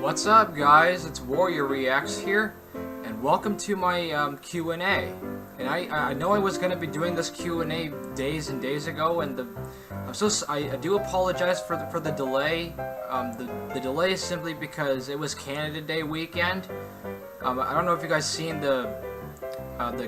What's up, guys? It's Warrior Reacts here, and welcome to my Q&A. And I know I was gonna be doing this Q&A days and days ago, and I do apologize for the delay. The delay is simply because it was Canada Day weekend. I don't know if you guys seen the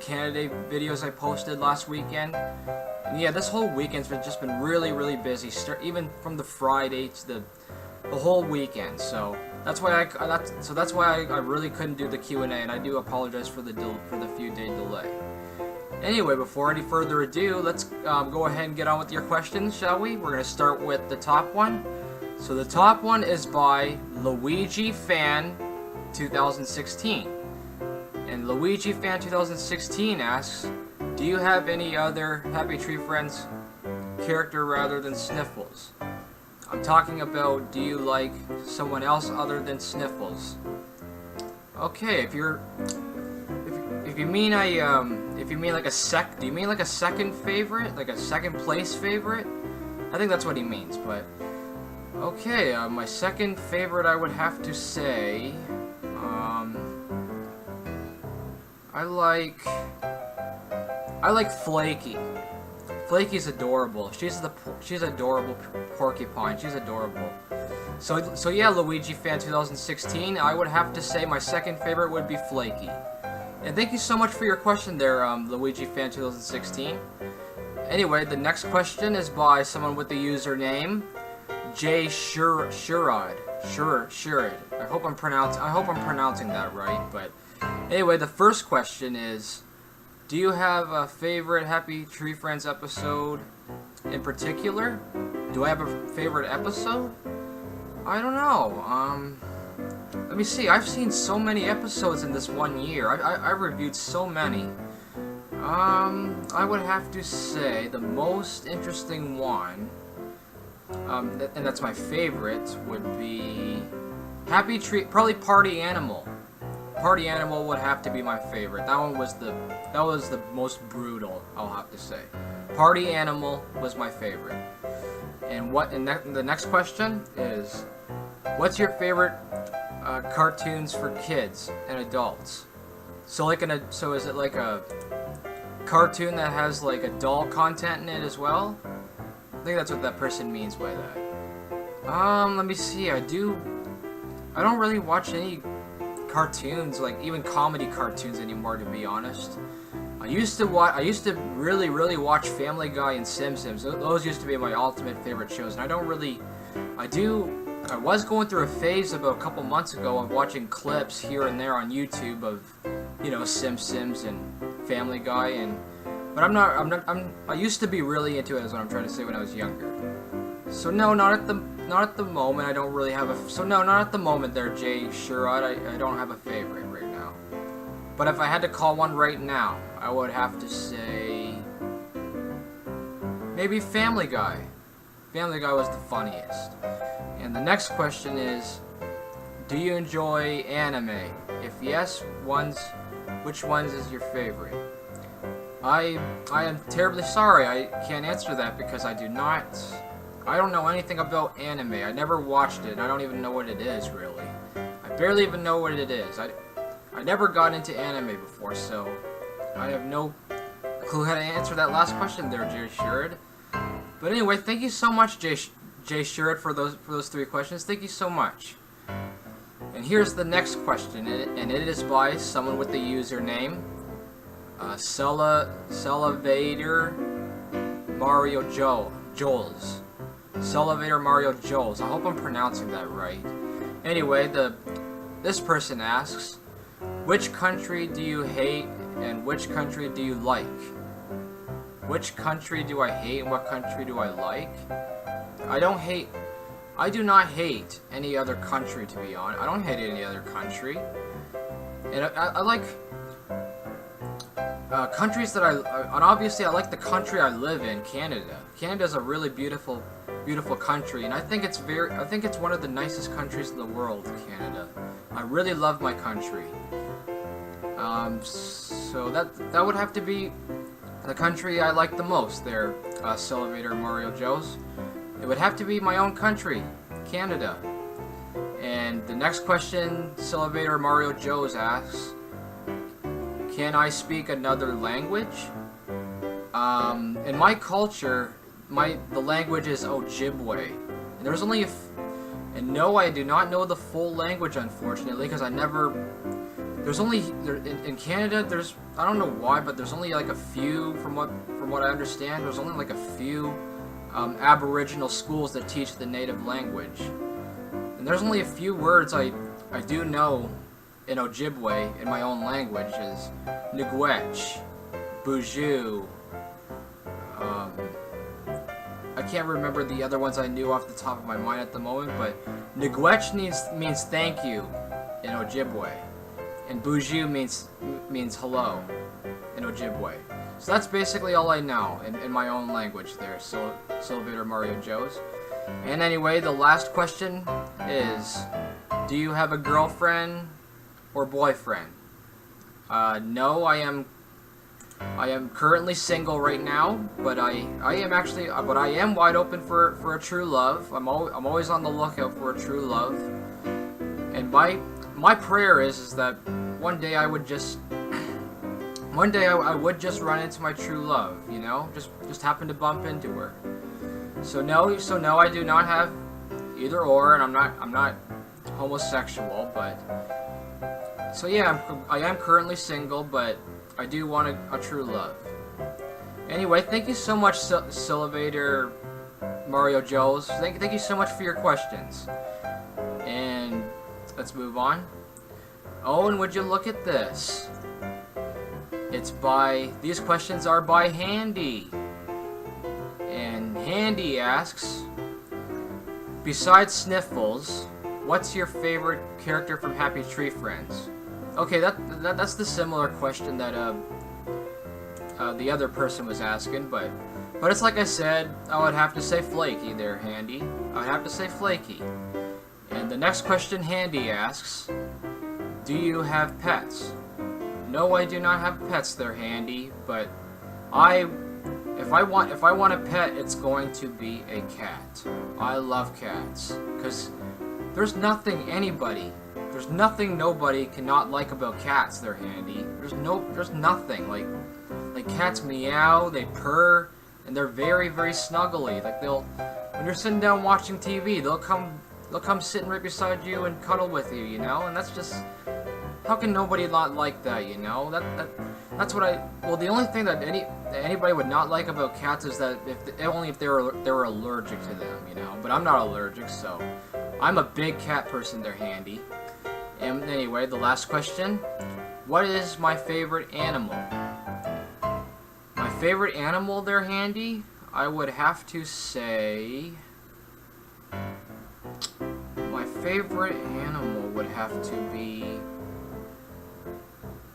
Canada Day videos I posted last weekend. And yeah, this whole weekend's just been really busy. Even from the Friday to the whole weekend. So that's why I really couldn't do the Q&A, and I do apologize for the few day delay. Anyway, before any further ado, let's go ahead and get on with your questions, shall we? We're gonna start with the top one. So the top one is by Luigi Fan 2016, and Luigi Fan 2016 asks, do you have any other Happy Tree Friends character rather than Sniffles? I'm talking about, do you like someone else other than Sniffles? Okay, if you mean like a second favorite, like a second place favorite? I think that's what he means. But okay, my second favorite, I would have to say, I like Flaky. Flaky's adorable. She's adorable porcupine. She's adorable. So yeah, Luigi Fan 2016. I would have to say my second favorite would be Flaky. And thank you so much for your question there, Luigi Fan 2016. Anyway, the next question is by someone with the username J Shurad. I hope I'm pronouncing that right. But anyway, the first question is, do you have a favorite Happy Tree Friends episode in particular? Do I have a favorite episode? I don't know. Let me see. I've seen so many episodes in this one year. I reviewed so many. I would have to say the most interesting one, and that's my favorite, would be probably Party Animal. Party Animal would have to be my favorite. That was the most brutal, I'll have to say. Party Animal was my favorite. And the next question is, what's your favorite cartoons for kids and adults? So is it like a cartoon that has like adult content in it as well? I think that's what that person means by that. Let me see. I don't really watch any cartoons, like even comedy cartoons anymore, to be honest. I used to really watch Family Guy and Simpsons. Those used to be my ultimate favorite shows, and I was going through a phase about a couple months ago of watching clips here and there on YouTube of, Simpsons and Family Guy, but I used to be really into it, is what I'm trying to say, when I was younger. So no, not at the moment. I don't really have not at the moment there, Jay Sherrod. I don't have a favorite right now. But if I had to call one right now, I would have to say maybe Family Guy. Family Guy was the funniest. And the next question is, do you enjoy anime? If yes, which ones is your favorite? I am terribly sorry, I can't answer that because I don't know anything about anime. I never watched it. I don't even know what it is, really. I barely even know what it is. I never got into anime before, so I have no clue how to answer that last question there, Jay Sherrod. But anyway, thank you so much, Jay Sherrod, for those three questions. Thank you so much. And here's the next question, and it is by someone with the username Selevator Mario Joels. Selevator Mario Joels. I hope I'm pronouncing that right. Anyway, this person asks, which country do you hate and which country do you like? Which country do I hate and what country do I like? I do not hate any other country, to be honest. I don't hate any other country. And I like countries that and obviously I like the country I live in, Canada. Canada's a really beautiful country, and I think it's one of the nicest countries in the world, Canada. I really love my country. So that would have to be the country I like the most there, Selevator Mario Joes. It would have to be my own country, Canada. And the next question, Sylvator Mario Joes asks, can I speak another language? In my culture, the language is Ojibwe. And there's only and no, I do not know the full language, unfortunately, because I never... There's only... in Canada, there's... I don't know why, but there's only like a few, from what I understand, there's only like a few Aboriginal schools that teach the native language. And there's only a few words I do know in Ojibwe, in my own language, is Nigwech, Boujou, I can't remember the other ones I knew off the top of my mind at the moment, but Nigwech means thank you in Ojibwe, and Boujou means hello in Ojibwe. So that's basically all I know in my own language there, Sylvator Mario Joes. And anyway, the last question is, do you have a girlfriend or boyfriend? No, I am currently single right now, but I am wide open for a true love. I'm always on the lookout for a true love. And my prayer is that one day I would just run into my true love, you know? Just happen to bump into her. So no, I do not have either or, and I'm not homosexual, but so yeah, I am currently single, but I do want a true love. Anyway, thank you so much, Sylvator Mario Joes. Thank you so much for your questions. And let's move on. Oh, and would you look at this? These questions are by Handy. And Handy asks, besides Sniffles, what's your favorite character from Happy Tree Friends? Okay, that's the similar question that the other person was asking, but it's like I said, I would have to say Flaky there, Handy. I would have to say Flaky. And the next question Handy asks, do you have pets? No, I do not have pets there, Handy, but if I want a pet, it's going to be a cat. I love cats, because there's nothing nobody cannot like about cats there, Handy. There's nothing. Like cats meow, they purr, and they're very, very snuggly. Like when you're sitting down watching TV, they'll come sitting right beside you and cuddle with you, you know? And that's just, how can nobody not like that, you know? That's what the only thing that anybody would not like about cats is that only if they were allergic to them, you know? But I'm not allergic, so I'm a big cat person there, Handy. And anyway, the last question, what is my favorite animal? My favorite animal there, Handy, I would have to say, my favorite animal would have to be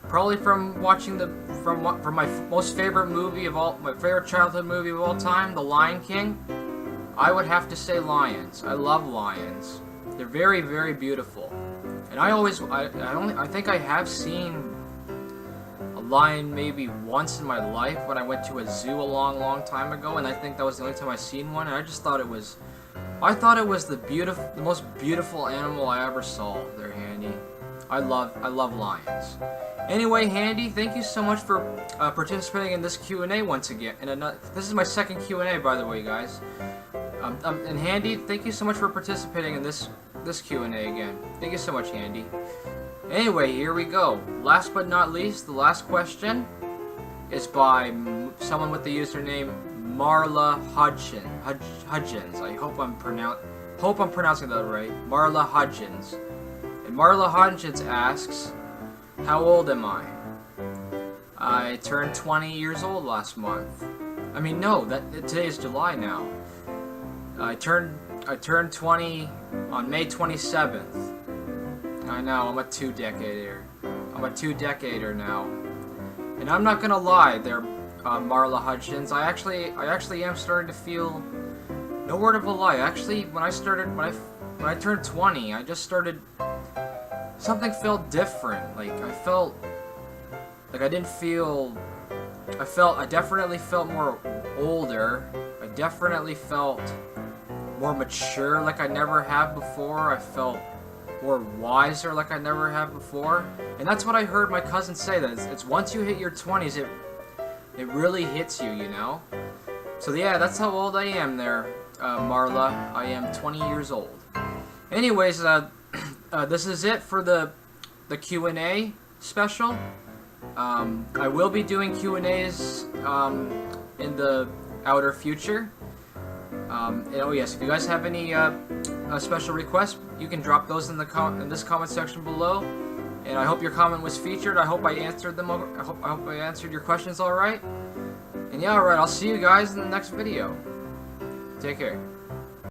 probably from my most favorite movie of all, my favorite childhood movie of all time, The Lion King. I would have to say lions. I love lions. They're very, very beautiful. And I think I have seen a lion maybe once in my life when I went to a zoo a long, long time ago, and I think that was the only time I seen one, and I just thought it was the most beautiful animal I ever saw there, Handy. I love lions. Anyway, Handy, thank you so much for participating in this Q&A once again. And this is my second Q&A, by the way, guys. And Handy, thank you so much for participating in this Q&A again. Thank you so much, Handy. Anyway, here we go. Last but not least, the last question is by someone with the username Marla Hudgens. I hope I'm pronouncing that right. Marla Hudgens. And Marla Hudgens asks, how old am I? I turned 20 years old last month. I mean, no, today is July now. I turned 20 on May 27th. I know, I'm a two-decader. I'm a two-decader now. And I'm not gonna lie there, Marla Hudgens. I actually am starting to feel, no word of a lie. Actually, when I turned 20, I just started, something felt different. Like, I felt, like I definitely felt more older. I definitely felt more mature like I never have before. I felt more wiser like I never have before. And that's what I heard my cousin say, that it's once you hit your 20s, it really hits you, you know? So yeah, that's how old I am there, Marla. I am 20 years old. Anyways, this is it for the Q&A special. I will be doing Q&As in the outer future. And oh yes, if you guys have any special requests, you can drop those in this comment section below. And I hope your comment was featured. I hope I answered them. I hope I answered your questions all right. And yeah, all right. I'll see you guys in the next video. Take care.